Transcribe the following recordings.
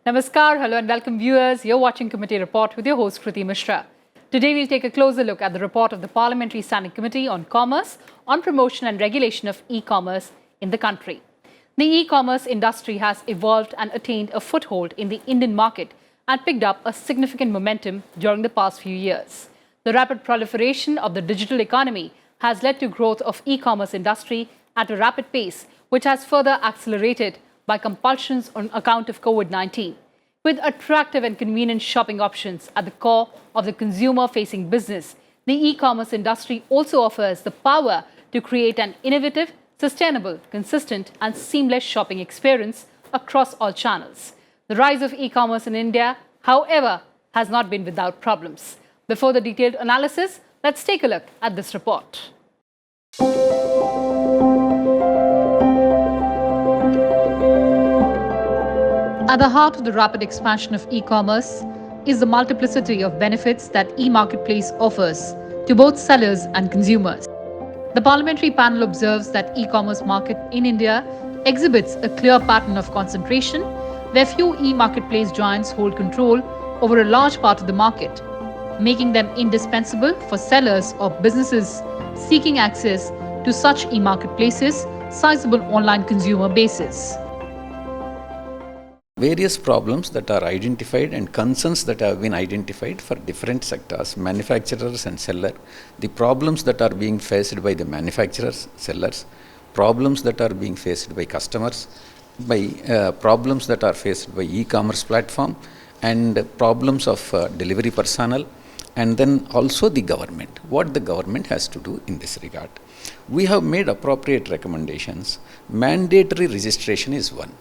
Namaskar, hello and welcome viewers. You're watching Committee Report with your host Kriti Mishra. Today we'll take a closer look at the report of the Parliamentary Standing Committee on Commerce on promotion and regulation of e-commerce in the country. The e-commerce industry has evolved and attained a foothold in the Indian market and picked up a significant momentum during the past few years. The rapid proliferation of the digital economy has led to growth of e-commerce industry at a rapid pace, which has further accelerated by compulsions on account of COVID-19. With attractive and convenient shopping options at the core of the consumer-facing business, the e-commerce industry also offers the power to create an innovative, sustainable, consistent and seamless shopping experience across all channels. The rise of e-commerce in India, however, has not been without problems. Before the detailed analysis, let's take a look at this report. At the heart of the rapid expansion of e-commerce is the multiplicity of benefits that e-marketplace offers to both sellers and consumers. The parliamentary panel observes that e-commerce market in India exhibits a clear pattern of concentration where few e-marketplace giants hold control over a large part of the market, making them indispensable for sellers or businesses seeking access to such e-marketplaces, sizable online consumer bases. Various problems that are identified and concerns that have been identified for different sectors, manufacturers and seller, the problems that are being faced by the manufacturers, sellers, problems that are being faced by customers, by problems that are faced by e-commerce platform, and problems of delivery personnel, and then also the government, what the government has to do in this regard. We have made appropriate recommendations. Mandatory registration is one.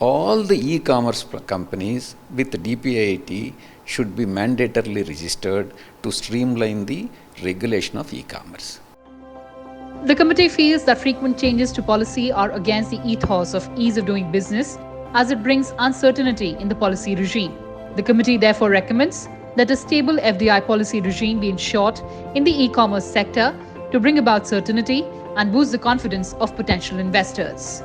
All the e-commerce companies with DPIIT should be mandatorily registered to streamline the regulation of e-commerce. The committee feels that frequent changes to policy are against the ethos of ease of doing business as it brings uncertainty in the policy regime. The committee therefore recommends that a stable FDI policy regime be ensured in the e-commerce sector to bring about certainty and boost the confidence of potential investors.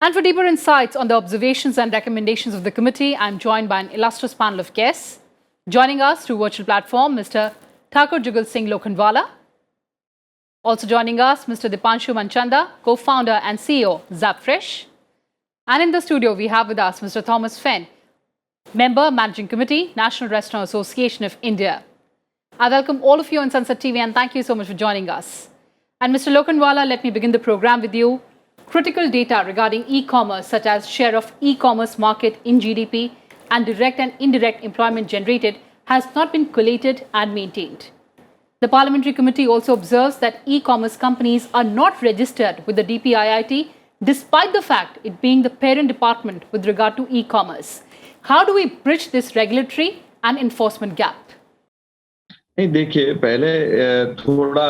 And for deeper insights on the observations and recommendations of the committee, I'm joined by an illustrious panel of guests. Joining us through virtual platform, Mr. Thakur Jugalsinh Lokhandwala. Also joining us, Mr. Deepanshu Manchanda, co-founder and CEO, ZappFresh. And in the studio, we have with us Mr. Fenn, member, Managing Committee, National Restaurant Association of India. I welcome all of you on Sansad TV and thank you so much for joining us. And Mr. Lokhandwala, let me begin the program with you. Critical data regarding e-commerce, such as share of e-commerce market in GDP and direct and indirect employment generated, has not been collated and maintained. The Parliamentary Committee also observes that e-commerce companies are not registered with the DPIIT, despite the fact it being the parent department with regard to e-commerce. How do we bridge this regulatory and enforcement gap? नहीं देखिए, पहले थोड़ा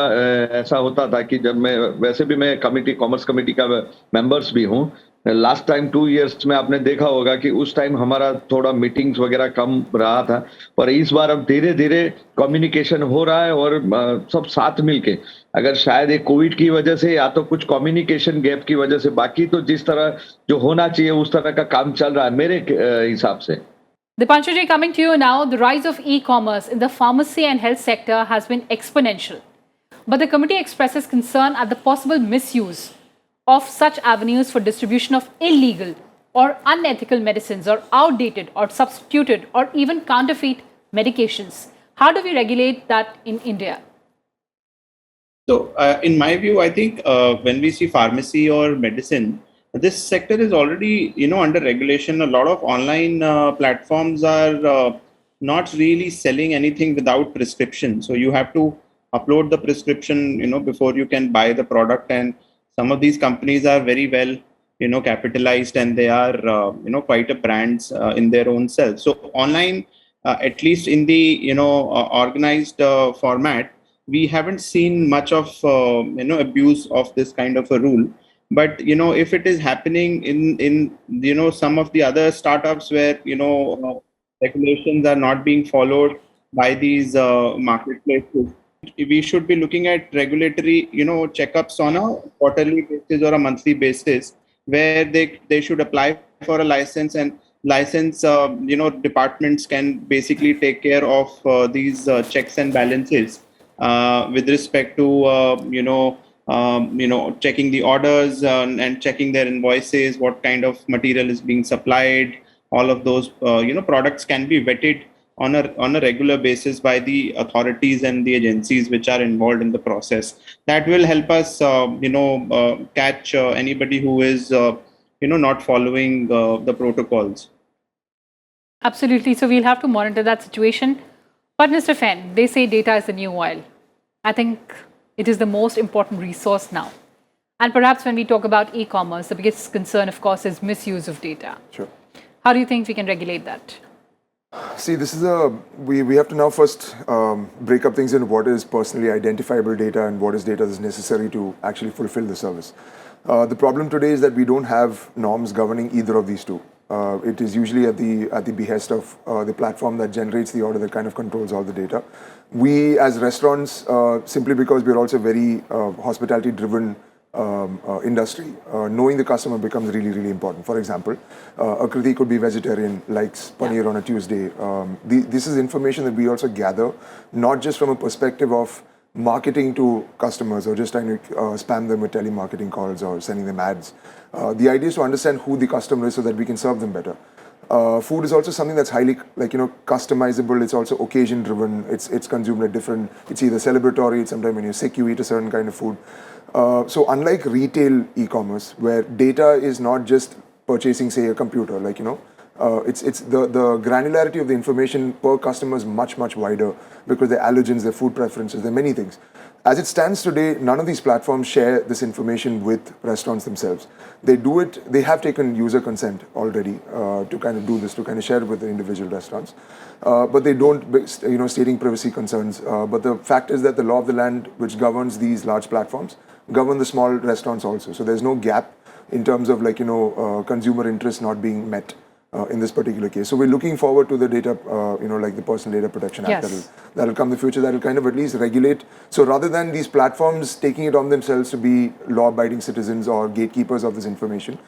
ऐसा होता था कि जब मैं वैसे भी मैं कॉमर्स कमेटी का मेंबर्स भी हूँ। लास्ट टाइम 2 इयर्स में आपने देखा होगा कि उस टाइम हमारा थोड़ा मीटिंग्स वगैरह कम रहा था, पर इस बार अब धीरे धीरे कम्युनिकेशन हो रहा है और सब साथ मिलके, अगर शायद ये कोविड की वजह से या तो कुछ कम्युनिकेशन गैप की वजह से, बाकी तो जिस तरह जो होना चाहिए उस तरह का काम चल रहा है मेरे हिसाब से। Deepanshu ji, coming to you now, the rise of e-commerce in the pharmacy and health sector has been exponential. But the committee expresses concern at the possible misuse of such avenues for distribution of illegal or unethical medicines or outdated or substituted or even counterfeit medications. How do we regulate that in India? So, in my view, I think when we see pharmacy or medicine, this sector is already, under regulation. A lot of online platforms are not really selling anything without prescription. So you have to upload the prescription, before you can buy the product. And some of these companies are very well, capitalized, and they are, quite a brands in their own self. So online, at least in the, organized format, we haven't seen much of, abuse of this kind of a rule. But, if it is happening in some of the other startups where, regulations are not being followed by these marketplaces, we should be looking at regulatory, checkups on a quarterly basis or a monthly basis, where they should apply for a license, and license, departments can basically take care of these checks and balances with respect to, checking the orders and checking their invoices, what kind of material is being supplied. All of those, products can be vetted on a regular basis by the authorities and the agencies which are involved in the process. That will help us, catch anybody who is, not following the protocols. Absolutely. So we'll have to monitor that situation. But Mr. Fenn, they say data is the new oil. I think it is the most important resource now. And perhaps when we talk about e-commerce, the biggest concern, of course, is misuse of data. Sure. How do you think we can regulate that? See, this is we have to now first break up things into what is personally identifiable data and what is data that is necessary to actually fulfill the service. The problem today is that we don't have norms governing either of these two. It is usually at the behest of the platform that generates the order that kind of controls all the data. We as restaurants, simply because we're also very hospitality driven industry, knowing the customer becomes really, really important. For example, Akriti could be vegetarian, likes paneer on a Tuesday. This is information that we also gather, not just from a perspective of marketing to customers or just trying to spam them with telemarketing calls or sending them ads. The idea is to understand who the customer is so that we can serve them better. Food is also something that's highly customizable. It's also occasion driven. It's consumed at different, it's either celebratory, it's sometimes when you're sick you eat a certain kind of food. So unlike retail e-commerce, where data is not just purchasing, say, a computer, it's the granularity of the information per customer is much, much wider because their allergens, their food preferences, there are many things. As it stands today, none of these platforms share this information with restaurants themselves. They do it, they have taken user consent already to kind of do this, to kind of share it with the individual restaurants. But they don't, stating privacy concerns. But the fact is that the law of the land, which governs these large platforms, govern the small restaurants also. So there's no gap in terms of consumer interest not being met in this particular case. So we're looking forward to the data, the Personal Data Protection Act that'll come in the future, that'll kind of at least regulate. So rather than these platforms taking it on themselves to be law-abiding citizens or gatekeepers of this information,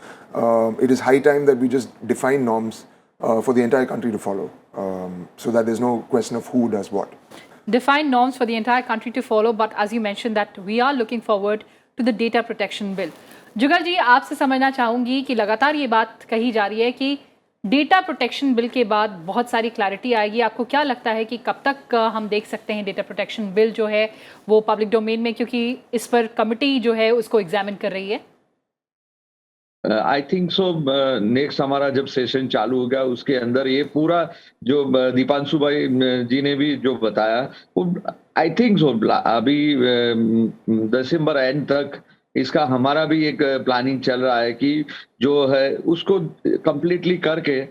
it is high time that we just define norms for the entire country to follow, so that there's no question of who does what. Define norms for the entire country to follow, but as you mentioned that we are looking forward to the data protection bill. जुगल जी, आपसे समझना चाहूँगी कि लगातार ये बात कही जा रही है कि डेटा प्रोटेक्शन बिल के बाद बहुत सारी क्लैरिटी आएगी. आपको क्या लगता है कि कब तक हम देख सकते हैं डेटा प्रोटेक्शन बिल जो है वो पब्लिक डोमेन में, क्योंकि इस पर कमिटी जो है उसको एग्जामिन कर रही है? आई थिंक सो नेक्स्ट हमारा जब सेशन चालू होगा उसके अंदर ये पूरा जो दीपांशु भाई जी ने भी जो बताया वो आई थिंक सो अभी दिसंबर एंड तक इसका हमारा भी एक प्लानिंग चल रहा है कि जो है उसको कंप्लीटली करके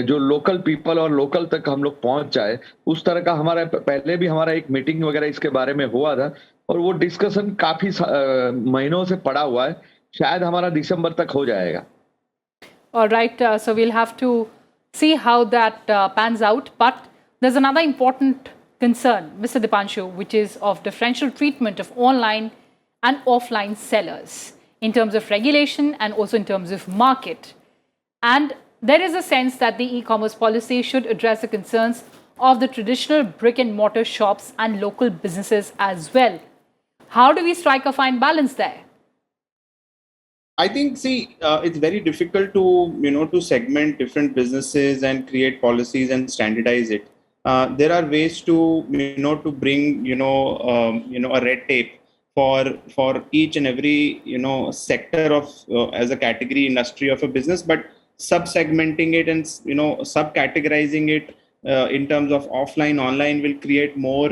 जो लोकल पीपल और लोकल तक हम लोग पहुंच जाए, उस तरह का हमारा पहले भी हमारा एक मीटिंग वगैरह इसके बारे में हुआ था और वो डिस्कशन काफी महीनों से पड़ा हुआ है. शायद हमारा दिसंबर तक हो जाएगा. All right, so we'll have to see how that pans out. But there's another important concern, Mr. Deepanshu, which is of differential treatment of online and offline sellers in terms of regulation and also in terms of market. And there is a sense that the e-commerce policy should address the concerns of the traditional brick and mortar shops and local businesses as well. How do we strike a fine balance there? I think, it's very difficult to segment different businesses and create policies and standardize it. There are ways to bring a red tape for each and every sector of as a category industry of a business, but sub-segmenting it and sub-categorizing it in terms of offline, online will create more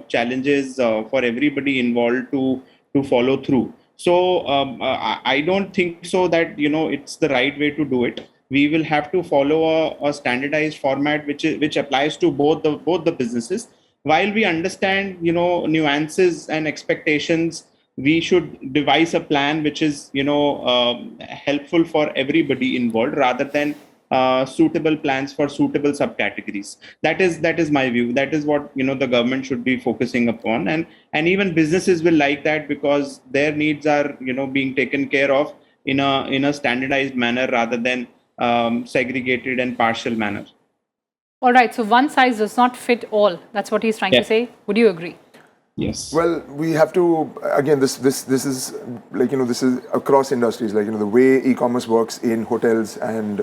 challenges for everybody involved to follow through. So I don't think so that it's the right way to do it. We will have to follow a standardized format which applies to both the businesses. While we understand nuances and expectations, we should devise a plan which is helpful for everybody involved, rather than suitable plans for suitable subcategories. That is my view. That is what the government should be focusing upon, and even businesses will like that, because their needs are being taken care of in a standardized manner rather than segregated and partial manner. All right, so one size does not fit all. That's what he's trying to say. Would you agree? Yes. Well, we have to, again, this is like, this is across industries, like, the way e-commerce works in hotels and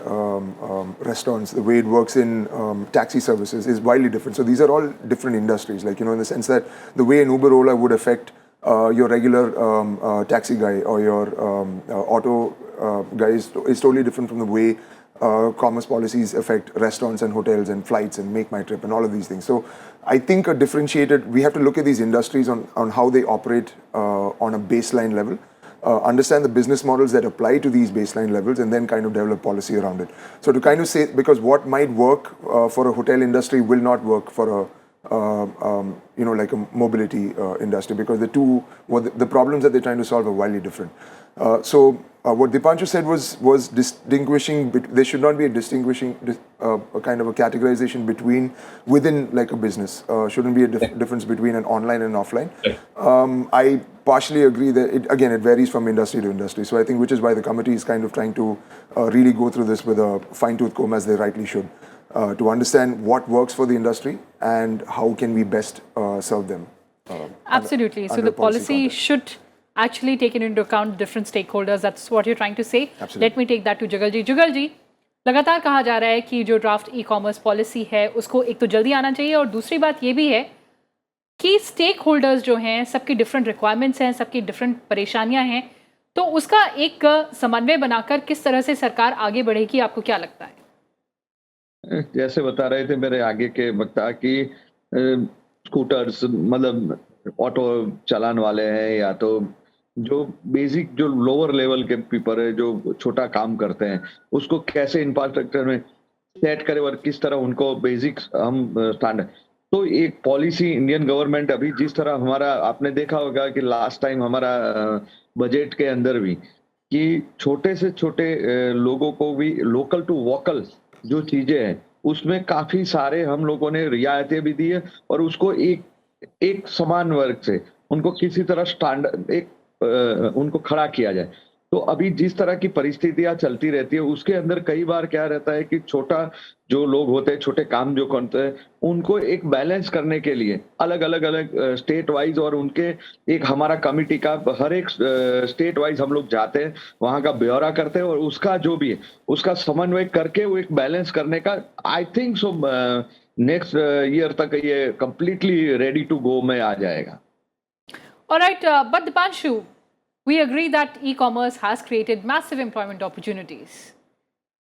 restaurants, the way it works in taxi services is widely different. So these are all different industries, like, in the sense that the way an Uber Ola would affect your regular taxi guy or your auto guy is totally different from the way commerce policies affect restaurants and hotels and flights and Make My Trip and all of these things. So I think we have to look at these industries on how they operate on a baseline level, understand the business models that apply to these baseline levels, and then kind of develop policy around it. So to kind of say, because what might work for a hotel industry will not work for like a mobility industry, because the problems that they're trying to solve are wildly different. So what Deepanshu said was distinguishing. There should not be a distinguishing, a kind of a categorization within like a business. Shouldn't be a difference between an online and offline. I partially agree that it varies from industry to industry. So I think which is why the committee is kind of trying to really go through this with a fine-tooth comb, as they rightly should, to understand what works for the industry and how can we best serve them. Absolutely. So the policy should actually take into account different stakeholders. That's what you're trying to say. Absolutely. Let me take that to Jugalji. Jugalji, लगातार कहा जा रहा है कि जो draft e-commerce policy है उसको एक तो जल्दी आना चाहिए, और दूसरी बात ये भी है कि स्टेक होल्डर्स जो हैं, सबकी डिफरेंट रिक्वायरमेंट्स हैं, सबकी डिफरेंट परेशानियां हैं, तो उसका एक समन्वय बनाकर किस तरह से सरकार आगे बढ़ेगी, आपको क्या लगता है? जैसे बता रहे थे मेरे आगे के वक्ता कि स्कूटर्स, मतलब ऑटो चलाने वाले हैं, या तो जो बेसिक जो लोअर लेवल के पीपल है, जो छोटा काम करते हैं, उसको कैसे इंफ्रास्ट्रक्चर में सेट करें और किस तरह उनको बेसिक हम स्टैंडर्ड। तो एक पॉलिसी इंडियन गवर्नमेंट अभी जिस तरह हमारा, आपने देखा होगा कि लास्ट टाइम हमारा बजट के अंदर भी कि छोटे से छोटे लोगों को भी लोकल टू वोकल जो चीजें हैं उसमें काफी सारे हम लोगों ने रियायतें भी दी है, और उसको एक समान वर्ग से उनको किसी तरह स्टैंडर्ड उनको खड़ा किया जाए। तो अभी जिस तरह की परिस्थितियां चलती रहती है उसके अंदर कई बार क्या रहता है कि छोटा जो लोग होते हैं, छोटे काम जो करते हैं, उनको एक बैलेंस करने के लिए अलग अलग स्टेट वाइज, और उनके एक हमारा कमिटी का हर एक स्टेट वाइज हम लोग जाते हैं, वहां का ब्यौरा करते हैं, और उसका जो भी है उसका समन्वय करके वो एक बैलेंस करने का, I think so next year तक ये कंप्लीटली रेडी टू गो में आ जाएगा। All right, but Deepanshu, we agree that e-commerce has created massive employment opportunities,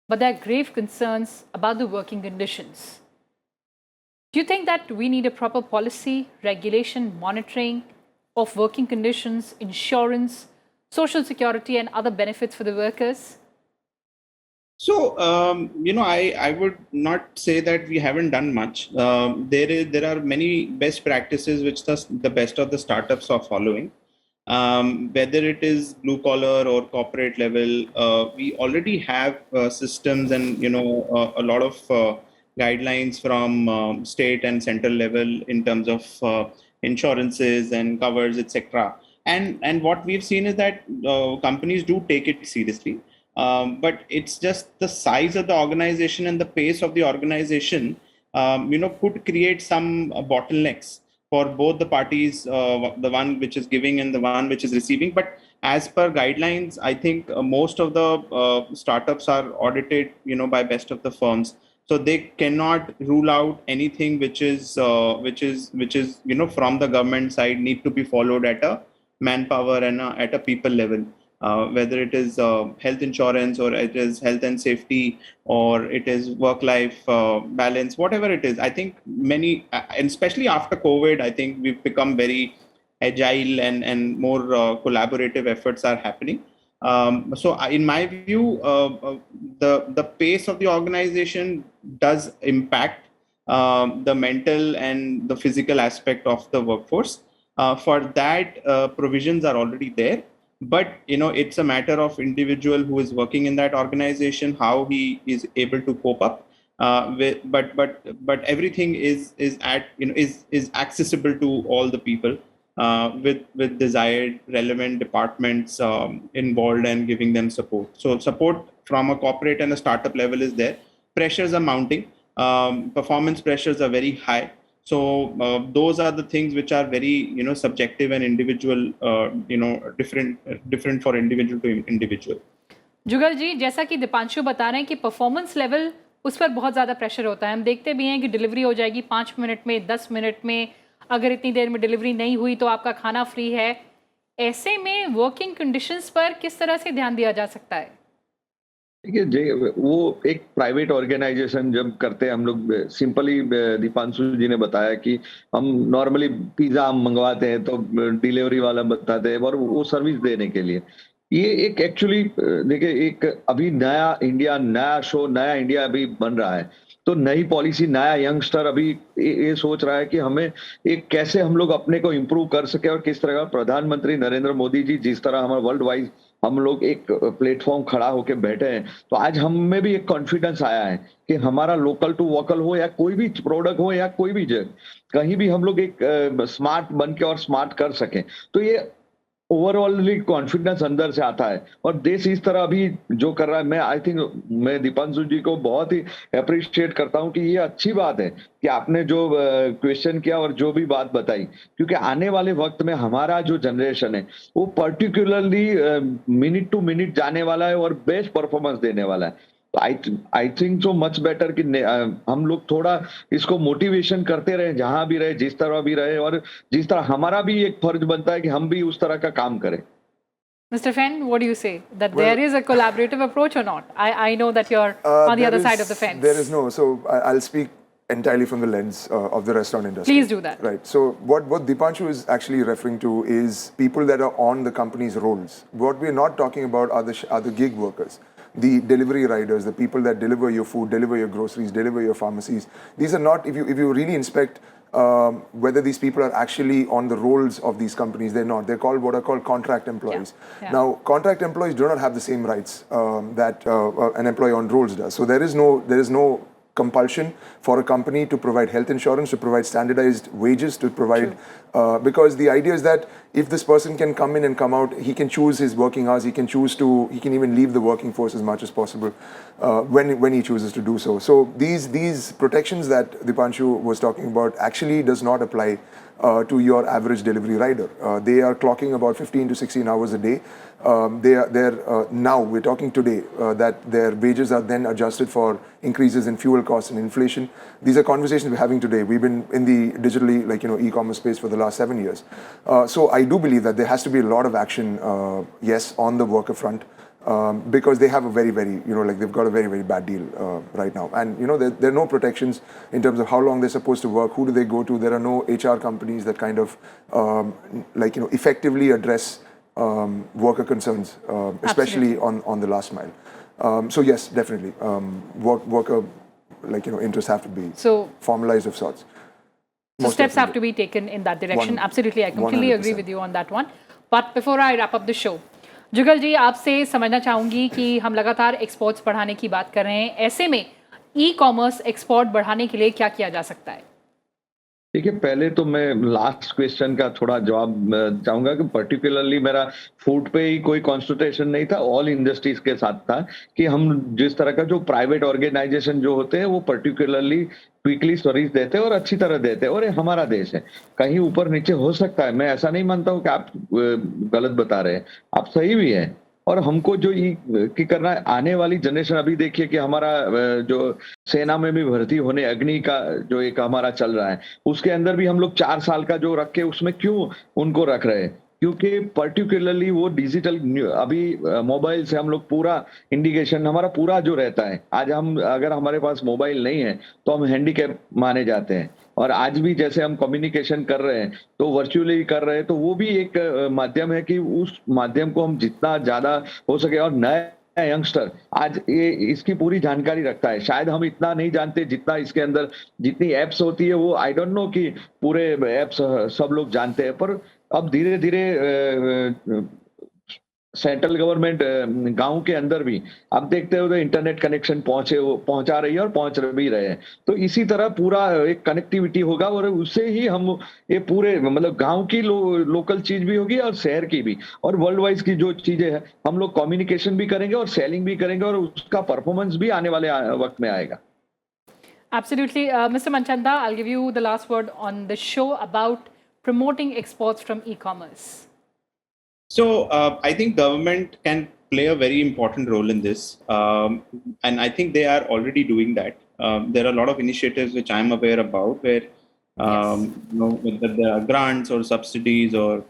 but there are grave concerns about the working conditions. Do you think that we need a proper policy, regulation, monitoring of working conditions, insurance, social security, and other benefits for the workers? So, I would not say that we haven't done much. There are many best practices which the best of the startups are following. Whether it is blue collar or corporate level, we already have systems and a lot of guidelines from state and central level in terms of insurances and covers, etc. And what we've seen is that companies do take it seriously. But it's just the size of the organization and the pace of the organization, could create some bottlenecks for both the parties, the one which is giving and the one which is receiving. But as per guidelines, I think most of the startups are audited, by best of the firms. So they cannot rule out anything which is from the government side need to be followed at a manpower and at a people level. Whether it is health insurance, or it is health and safety, or it is work-life balance, whatever it is. I think many, and especially after COVID, I think we've become very agile and more collaborative efforts are happening. So in my view, the pace of the organization does impact the mental and the physical aspect of the workforce. For that, provisions are already there. but it's a matter of individual who is working in that organization, how he is able to cope up but everything is at is accessible to all the people with desired relevant departments involved and giving them support. So support from a corporate and a startup level is there. Pressures are mounting. Performance pressures are very high. So those are the things which are very subjective and individual, different for individual to individual. जुगल जी, जैसा कि दीपांशु बता रहे हैं कि performance level उस पर बहुत ज़्यादा प्रेशर होता है। हम देखते भी हैं कि डिलीवरी हो जाएगी 5 मिनट में, 10 मिनट में, अगर इतनी देर में डिलीवरी नहीं हुई तो आपका खाना फ्री है। ऐसे में वर्किंग कंडीशंस पर किस तरह से ध्यान दिया जा सकता है? देखिए, वो एक प्राइवेट ऑर्गेनाइजेशन जब करते हैं, हम लोग सिंपली, दीपांशु जी ने बताया कि हम नॉर्मली पिज्जा हम मंगवाते हैं तो डिलीवरी वाला बताते हैं, और वो सर्विस देने के लिए ये एक एक्चुअली देखिए, एक अभी नया इंडिया, नया शो, नया इंडिया अभी बन रहा है। तो नई पॉलिसी, नया यंगस्टर अभी ये सोच रहा है कि हमें एक कैसे हम लोग अपने को इम्प्रूव कर सके, और किस तरह का प्रधानमंत्री नरेंद्र मोदी जी जिस तरह हमारे वर्ल्ड वाइड हम लोग एक प्लेटफॉर्म खड़ा होके बैठे हैं, तो आज हम में भी एक कॉन्फिडेंस आया है कि हमारा लोकल टू वोकल हो या कोई भी प्रोडक्ट हो या कोई भी जगह, कहीं भी हम लोग एक स्मार्ट बन के और स्मार्ट कर सकें। तो ये ओवरऑल कॉन्फिडेंस अंदर से आता है, और देश इस तरह अभी जो कर रहा है, मैं आई थिंक मैं दीपांशु जी को बहुत ही अप्रिशिएट करता हूं कि ये अच्छी बात है कि आपने जो क्वेश्चन किया और जो भी बात बताई, क्योंकि आने वाले वक्त में हमारा जो जनरेशन है वो पर्टिकुलरली मिनट टू मिनट जाने वाला है और बेस्ट परफॉर्मेंस देने वाला है। I think so much better कि हम लोग थोड़ा इसको मोटिवेशन करते रहे, जहां भी रहे, जिस तरह भी रहे, और जिस तरह हमारा भी एक फर्ज बनता है कि हम भी उस तरह का काम करें। Mr. Fenn, what do you say? That there is a collaborative approach or not? I know that you're on the other side of the fence. There is no. So I'll speak entirely from the lens of the restaurant industry. Please do that. Right. So what Deepanshu is actually referring to is people that are on the company's rolls. What we're not talking about are the gig workers, the delivery riders, the people that deliver your food, deliver your groceries, deliver your pharmacies. These are not, if you really inspect whether these people are actually on the rolls of these companies, they're not. They're called what are called contract employees. Yeah. Now, contract employees do not have the same rights that an employee on rolls does. So there is no compulsion for a company to provide health insurance, to provide standardized wages, to provide, because the idea is that if this person can come in and come out, he can choose his working hours, he can even leave the working force as much as possible when he chooses to do so. So these protections that Deepanshu was talking about actually does not apply to your average delivery rider. They are clocking about 15 to 16 hours a day. Now we're talking today that their wages are then adjusted for increases in fuel costs and inflation. These are conversations we're having today. We've been in the digitally, e-commerce space for the last 7 years. So I do believe that there has to be a lot of action, yes, on the worker front. Because they have a very, very, they've got a very, very bad deal right now. And, there are no protections in terms of how long they're supposed to work, who do they go to. There are no HR companies that kind of, effectively address worker concerns, especially on the last mile. So, yes, definitely. Worker, interests have to be formalized of sorts. So steps have to be taken in that direction. Absolutely, I completely 100%. Agree with you on that one. But before I wrap up the show, जुगल जी, आपसे समझना चाहूँगी कि हम लगातार exports बढ़ाने की बात कर रहे हैं। ऐसे में ई-कॉमर्स एक्सपोर्ट बढ़ाने के लिए क्या किया जा सकता है? देखिए, पहले तो मैं लास्ट क्वेश्चन का थोड़ा जवाब चाहूंगा कि पर्टिकुलरली मेरा फूड पे ही कोई कॉन्संट्रेशन नहीं था, ऑल इंडस्ट्रीज के साथ था कि हम जिस तरह का जो प्राइवेट ऑर्गेनाइजेशन जो होते हैं वो पर्टिकुलरली क्विकली सर्विस देते हैं और अच्छी तरह देते हैं, और ये हमारा देश है, कहीं ऊपर नीचे हो सकता है। मैं ऐसा नहीं मानता हूँ कि आप गलत बता रहे हैं, आप सही भी है। और हमको जो की करना है, आने वाली जनरेशन, अभी देखिए कि हमारा जो सेना में भी भर्ती होने, अग्नि का जो एक हमारा चल रहा है, उसके अंदर भी हम लोग 4 साल का जो रख के उसमें क्यों उनको रख रहे हैं? क्योंकि पर्टिकुलरली वो डिजिटल, अभी मोबाइल से हम लोग पूरा इंडिकेशन हमारा पूरा जो रहता है, आज हम अगर हमारे पास मोबाइल नहीं है तो हम हैंडीकैप माने जाते हैं। और आज भी जैसे हम कम्युनिकेशन कर रहे हैं तो वर्चुअली कर रहे हैं, तो वो भी एक माध्यम है कि उस माध्यम को हम जितना ज्यादा हो सके, और नए यंगस्टर आज ये इसकी पूरी जानकारी रखता है। शायद हम इतना नहीं जानते जितना इसके अंदर जितनी एप्स होती है, वो आई डोंट नो कि पूरे एप्स सब लोग जानते हैं, पर अब धीरे धीरे सेंट्रल गवर्नमेंट गांव के अंदर भी आप देखते हो तो इंटरनेट कनेक्शन पहुंचा रही है और पहुंच भी रहे हैं। तो इसी तरह पूरा एक कनेक्टिविटी होगा और उससे ही हम ये पूरे मतलब गांव की लोकल चीज भी होगी और शहर की भी, और वर्ल्ड वाइज की जो चीजें हैं हम लोग कम्युनिकेशन भी करेंगे और सेलिंग भी करेंगे और उसका परफॉर्मेंस भी आने वाले वक्त में आएगा। Absolutely. Mr. Manchanda, I'll give you the last word on the show about promoting exports from e-commerce. So I think government can play a very important role in this, and I think they are already doing that. There are a lot of initiatives which I'm aware about where whether there are grants or subsidies or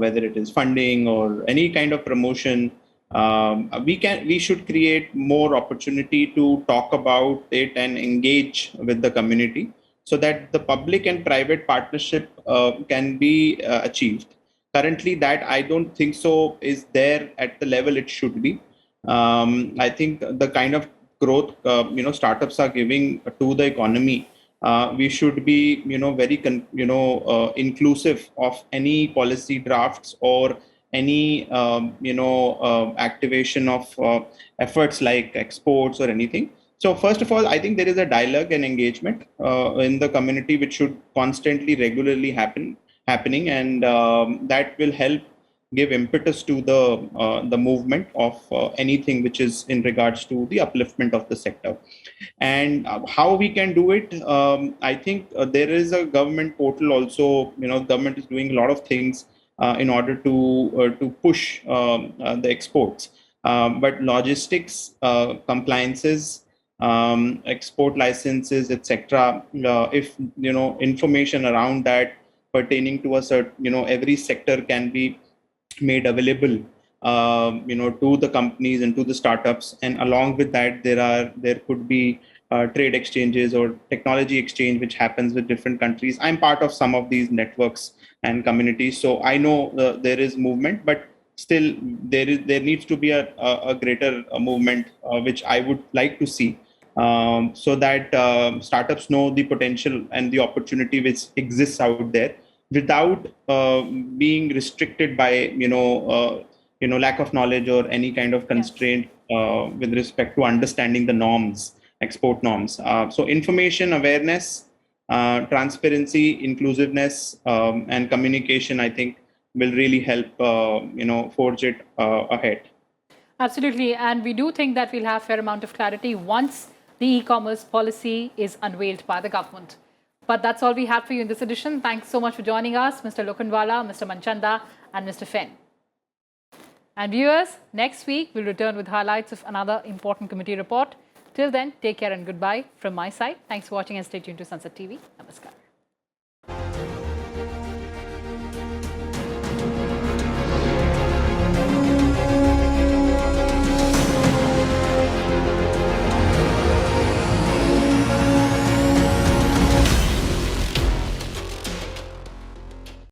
whether it is funding or any kind of promotion. We should create more opportunity to talk about it and engage with the community so that the public and private partnership can be achieved. Currently, that I don't think so is there at the level it should be. I think the kind of growth startups are giving to the economy, we should be very inclusive of any policy drafts or any activation of efforts like exports or anything. So first of all, I think there is a dialogue and engagement in the community which should constantly, regularly happening, and that will help give impetus to the movement of anything which is in regards to the upliftment of the sector. And how we can do it, I think there is a government portal also. Government is doing a lot of things in order to push the exports, but logistics, compliances, export licenses, etc. If information around that pertaining to a certain every sector can be made available to the companies and to the startups, and along with that there could be trade exchanges or technology exchange which happens with different countries. I'm part of some of these networks and communities, so I know there is movement, but still there needs to be a greater movement which I would like to see, so that startups know the potential and the opportunity which exists out there without being restricted by lack of knowledge or any kind of constraint with respect to understanding the norms, export norms. So information, awareness, transparency, inclusiveness, and communication, I think, will really help forge it ahead. Absolutely. And we do think that we'll have a fair amount of clarity once the e-commerce policy is unveiled by the government. But that's all we have for you in this edition. Thanks so much for joining us, Mr. Lokhandwala, Mr. Manchanda, and Mr. Fenn. And viewers, next week we'll return with highlights of another important committee report. Till then, take care and goodbye from my side. Thanks for watching and stay tuned to Sansad TV. Namaskar.